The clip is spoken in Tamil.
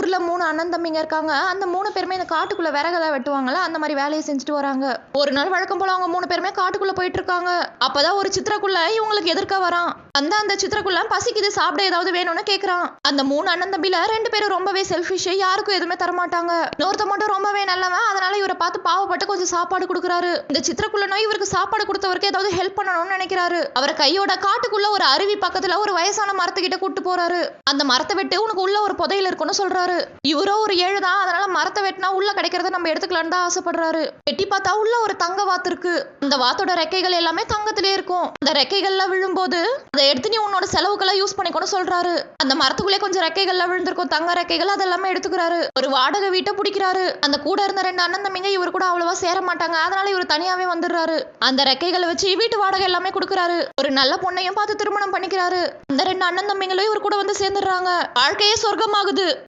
ஊர்ல 3 அண்ணன் தம்பிங்க இருக்காங்க. அந்த 3 பேருமே இந்த காட்டுக்குள்ள விறகெல்லாம் வெட்டுவாங்கல்ல, அந்த மாதிரி வேலையை செஞ்சுட்டு வராங்க. ஒரு நாள் வழக்கம் போல அவங்க 3 பேருமே காட்டுக்குள்ள போயிட்டு இருக்காங்க. அப்பதான் ஒரு சித்திரக்குள்ள இவங்களுக்கு எதிர்க்க வரான். அந்த சித்திரக்குள்ள பசிக்குது, சாப்பிட ஏதாவது வேணும்னு கேக்குறான். அந்த 3 அண்ணன் தம்பில 2 பேரும் ரொம்பவே செல்ஃபிஷ், யாருக்கும் எதுவுமே தரமாட்டாங்க. இன்னொருத்த மட்டும் ரொம்பவே நல்லவன். அதனால இவரை பார்த்து பாவப்பட்டு கொஞ்சம் சாப்பாடு கொடுக்குறாரு. இந்த சித்திரக்குள்ளனா இவருக்கு சாப்பாடு கொடுத்தவருக்கு ஏதாவது ஹெல்ப் பண்ணணும்னு நினைக்கிறாரு. அவர் கையோட காட்டுக்குள்ள ஒரு அருவி பக்கத்துல ஒரு வயசான மரத்துக்கிட்ட கூட்டு போறாரு. அந்த மரத்தை வெட்டு, உனக்கு உள்ள ஒரு புதையல் இருக்குன்னு சொல்றாரு. இவரோ ஒரு ஏழுதான், அதனால மரத்தை வெட்டினா உள்ள கிடைக்கிறத நம்ம எடுத்துக்கலான்னு தான் ஆசைப்படுறாரு. வெட்டி பார்த்தா உள்ள ஒரு தங்க வாத்து இருக்கு. அந்த வாத்தோட ரெக்கைகள் எல்லாமே தங்கத்திலே இருக்கும். அந்த ரெக்கைகள்ல விழும்போது அதை எடுத்து நீ உன்னோட செலவுக்கெல்லாம் யூஸ் பண்ணிக்கணும் சொல்றாரு. அந்த மரத்துக்குள்ளே கொஞ்சம் ரெக்கைகள்ல விழுந்திருக்கும், தங்க ரெக்கைகள், அதெல்லாமே எடுத்துக்கிறாரு. ஒரு வாடகை வீட்டை பிடிக்கிறாரு. அந்த கூட இருந்த 2 அண்ணன் தம்பிங்க இவர் கூட அவ்வளவா சேர மாட்டாங்க. அதனால இவர் தனியாவே வந்துடுறாரு. அந்த ரெக்கைகளை வச்சு வீட்டு வாடகை எல்லாமே கொடுக்குறாரு. ஒரு நல்ல பொண்ணையும் பார்த்து திருமணம் பண்ணிக்கிறாரு. அந்த 2 அண்ணன் தம்பிங்களும் இவர் கூட வந்து சேர்ந்துடுறாங்க. வாழ்க்கையே சொர்க்கமாகுது.